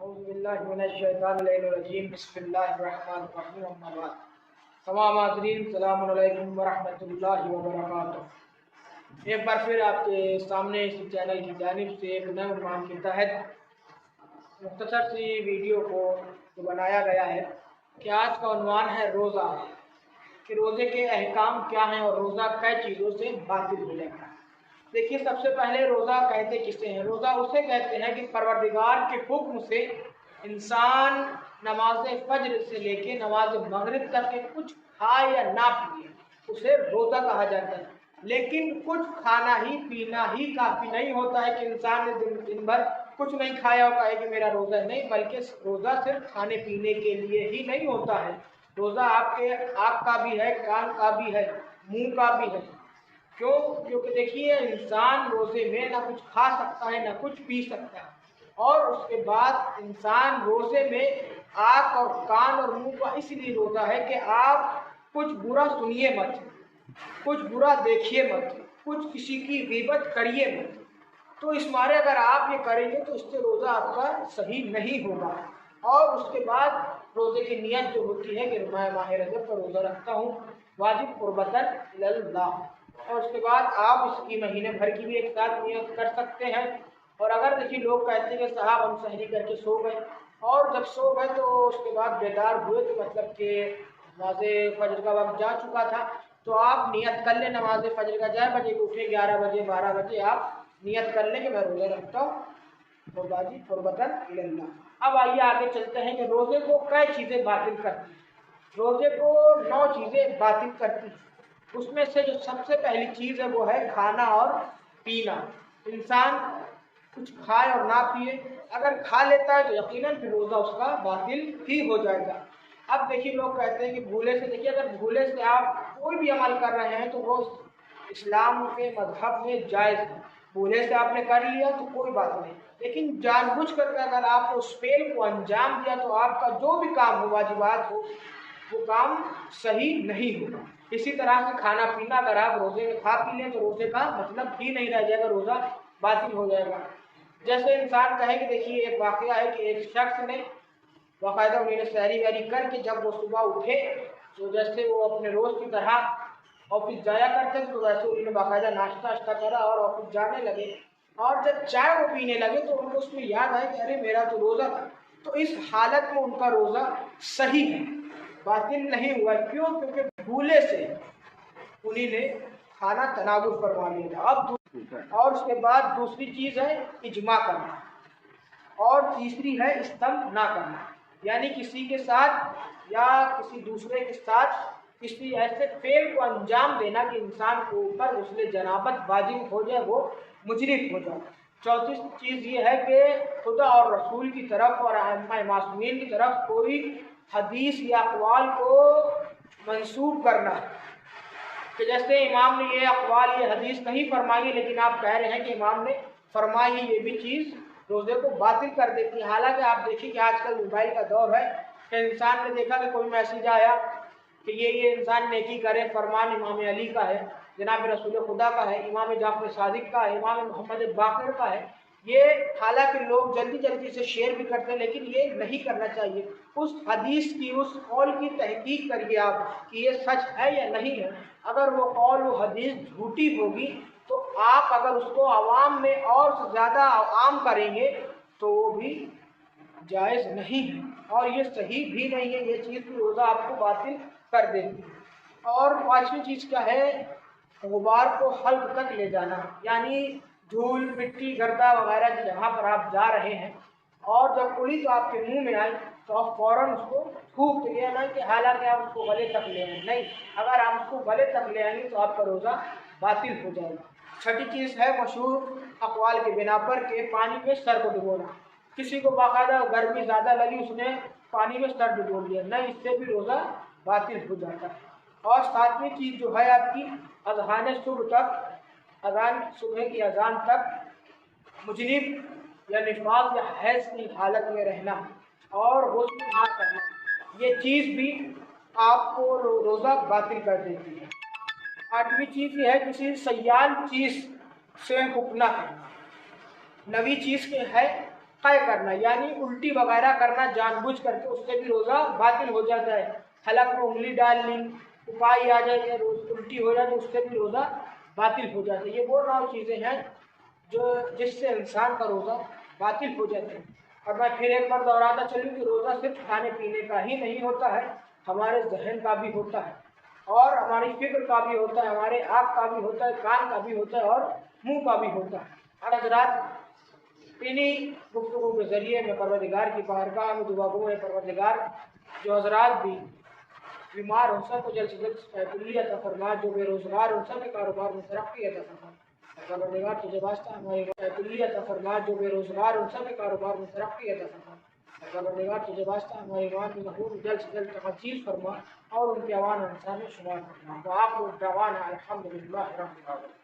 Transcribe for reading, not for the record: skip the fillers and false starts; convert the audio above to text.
اعوذ باللہ من الشیطان الرجیم بسم اللہ الرحمن الرحیم اما بعد تمام حاضرین السلام علیکم ورحمۃ اللہ وبرکاتہ۔ ایک بار پھر آپ کے سامنے اس چینل کی جانب سے ایک نئے عنوان کے تحت مختصر سی ویڈیو کو بنایا گیا ہے کہ آج کا عنوان ہے روزہ، کہ روزے کے احکام کیا ہیں اور روزہ کئی چیزوں سے باطل ہو جائے گا۔ دیکھیے، سب سے پہلے روزہ کہتے کسے ہیں؟ روزہ اسے کہتے ہیں کہ پروردگار کے حکم سے انسان نماز فجر سے لے کے نماز مغرب تک کے کچھ کھائے یا نہ پیے، اسے روزہ کہا جاتا ہے۔ لیکن کچھ کھانا ہی پینا ہی کافی نہیں ہوتا ہے کہ انسان نے دن بھر کچھ نہیں کھایا اور کہے کہ میرا روزہ نہیں، بلکہ روزہ صرف کھانے پینے کے لیے ہی نہیں ہوتا ہے۔ روزہ آپ کے آنکھ کا بھی ہے، کان کا بھی ہے، منہ کا بھی ہے۔ کیونکہ دیکھیے، انسان روزے میں نہ کچھ کھا سکتا ہے نہ کچھ پی سکتا ہے، اور اس کے بعد انسان روزے میں آنکھ اور کان اور منہ کا اس لیے روزہ ہے کہ آپ کچھ برا سنیے مت، کچھ برا دیکھیے مت، کچھ کسی کی غیبت کریے مت۔ تو اس مارے اگر آپ یہ کریں گے تو اس سے روزہ آپ کا صحیح نہیں ہوگا۔ اور اس کے بعد روزے کی نیت جو ہوتی ہے کہ میں ماہ رجب کا روزہ رکھتا ہوں واجب قربتاً اللہ، اور اس کے بعد آپ اس کی مہینے بھر کی بھی ایک ساتھ نیت کر سکتے ہیں۔ اور اگر دیکھیے لوگ کہتے ہیں کہ صاحب ہم سحری کر کے سو گئے، اور جب سو گئے تو اس کے بعد بیدار ہوئے تو مطلب کہ نماز فجر کا وقت جا چکا تھا، تو آپ نیت کر لیں نماز فجر کا، جائے بجے اٹھے 11 بجے 12 بجے آپ نیت کر لیں کہ میں روزہ رکھتا ہوں واجب قربتاً اللہ۔ اب آئیے آگے چلتے ہیں کہ روزے کو کئی چیزیں باطل کرتی ہیں۔ روزے کو 9 چیزیں باطل کرتی ہیں۔ اس میں سے جو سب سے پہلی چیز ہے وہ ہے کھانا اور پینا۔ انسان کچھ کھائے اور نہ پیے، اگر کھا لیتا ہے تو یقیناً پھر روزہ اس کا باطل ہی ہو جائے گا۔ اب دیکھیے لوگ کہتے ہیں کہ بھولے سے، دیکھیے اگر بھولے سے آپ کوئی بھی عمل کر رہے ہیں تو وہ اسلام کے مذہب میں جائز ہے۔ بھولے سے آپ نے کر لیا تو کوئی بات نہیں، لیکن جان بوجھ کر کے اگر آپ اس فعل کو انجام دیا تو آپ کا جو بھی کام ہو، واجبات ہو، وہ کام صحیح نہیں ہوگا۔ اسی طرح سے کھانا پینا اگر آپ روزے میں کھا پی لیں تو روزے کا مطلب ہی نہیں رہ جائے گا، روزہ باطل ہو جائے گا۔ جیسے انسان کہے کہ دیکھیے ایک واقعہ ہے کہ ایک شخص نے باقاعدہ انہیں نے سحری وحری کر کے جب وہ صبح اٹھے تو جیسے وہ اپنے روز کی طرح آفس جایا کرتے تھے تو ویسے انہوں نے باقاعدہ ناشتہ اشتہ کرا اور آفس جانے لگے، اور جب چائے وہ پینے لگے تو ان کو اس میں یاد آیا کہ ارے میرا تو روزہ تھا۔ تو اس حالت میں ان کا روزہ صحیح ہے، باطل نہیں ہوا۔ کیوں؟ کیونکہ بھولے سے انہیں نے کھانا تناول فرما لیا تھا۔ اور اس کے بعد دوسری چیز ہے اجماع کرنا، اور تیسری ہے استمب نہ کرنا، یعنی کسی کے ساتھ یا کسی دوسرے کے ساتھ کسی ایسے فعل کو انجام دینا کہ انسان کے اوپر غسل جنابت واجب ہو جائے، وہ مجرم ہو جائے۔ چوتھی چیز یہ ہے کہ خدا اور رسول کی طرف اور ائمہ معصومین کی طرف کوئی حدیث یا اقوال کو منسوب کرنا ہے، کہ جیسے امام نے یہ اقوال یہ حدیث نہیں فرمائی لیکن آپ کہہ رہے ہیں کہ امام نے فرمائی، یہ بھی چیز روزے کو باطل کر دیتی ہے۔ حالانکہ آپ دیکھیں کہ آج کل موبائل کا دور ہے کہ انسان نے دیکھا کہ کوئی میسیج آیا کہ یہ انسان نیکی کرے، فرمان امام علی کا ہے، جناب رسول خدا کا ہے، امام جعفر صادق کا ہے، امام محمد باقر کا ہے۔ یہ حالانکہ لوگ جلدی جلدی سے شیئر بھی کرتے ہیں لیکن یہ نہیں کرنا چاہیے۔ اس حدیث کی، اس قول کی تحقیق کریے آپ کہ یہ سچ ہے یا نہیں ہے۔ اگر وہ قول و حدیث جھوٹی ہوگی تو آپ اگر اس کو عوام میں اور سے زیادہ عام کریں گے تو وہ بھی جائز نہیں ہے اور یہ صحیح بھی نہیں ہے، یہ چیز بھی روزہ آپ کو باطل کر دیتی ہے۔ اور 5ویں چیز کیا ہے؟ غبار کو حلق تک لے جانا، یعنی دھول مٹی گردہ وغیرہ جہاں پر آپ جا رہے ہیں اور جب اڑی تو آپ کے منہ میں آئی تو آپ فوراً اس کو تھوک دیں، نہ کہ حالانکہ آپ اس کو گلے تک لے آئیں، نہیں، اگر آپ اس کو گلے تک لے آئیں گے تو آپ کا روزہ باطل ہو جائے گا۔ 6ٹھی چیز ہے مشہور اقوال کے بنا پر کہ پانی میں سر کو ڈبونا۔ کسی کو باقاعدہ گرمی زیادہ لگی، اس نے پانی میں سر ڈبو لیا، نہیں، اس سے بھی روزہ باطل ہو جاتا ہے۔ اور 7ویں چیز جو ہے آپ کی اذان صبح تک، اذان صبح کی اذان تک مجنب یا نفاس یا حیض کی حالت میں رہنا اور غسل نہ کرنا، یہ چیز بھی آپ کو روزہ باطل کر دیتی ہے۔ 8ویں چیز یہ ہے کسی سیال چیز سے حکم نہ کرنا۔ 9ویں چیز کے ہے قے کرنا یعنی الٹی وغیرہ کرنا جان بوجھ کر کے، اس سے بھی روزہ باطل ہو جاتا ہے۔ حلق میں انگلی ڈال لی، اپائی آ جائے یا الٹی ہو جائے تو اس سے بھی روزہ باطل ہو جاتا ہے۔ یہ وہ 9 چیزیں ہیں جو جس سے انسان کا روزہ باطل ہو جاتا ہے۔ اور میں پھر ایک بار دہراتا چلوں کہ روزہ صرف کھانے پینے کا ہی نہیں ہوتا ہے، ہمارے ذہن کا بھی ہوتا ہے، اور ہماری فکر کا بھی ہوتا ہے، ہمارے آنکھ کا بھی ہوتا ہے، کان کا بھی ہوتا ہے، اور منہ کا بھی ہوتا ہے۔ اور حضرات، انہی گفتگو کے ذریعے میں پروردگار کی بارگاہ میں دعا گو ہے، پروردگار جو حضرات بھی بیمار ہو سب کو جلد سے جلد صحت عطا فرما، جو بے روزگار ہو سب کے کاروبار میں ترقی عطا فرما۔ پروردگار تجھے واسطہ ہماری صحت عطا فرما، جو بے روزگار ہو سب کے کاروبار میں ترقی عطا فرما۔ پروردگار تجھے واسطہ ہماری ایمان کی ظہور جلد سے جلد تحصیل فرما اور ان کے اوان انصار میں شمار فرما۔ وآخر دعوانا الحمدللہ رب العالمین۔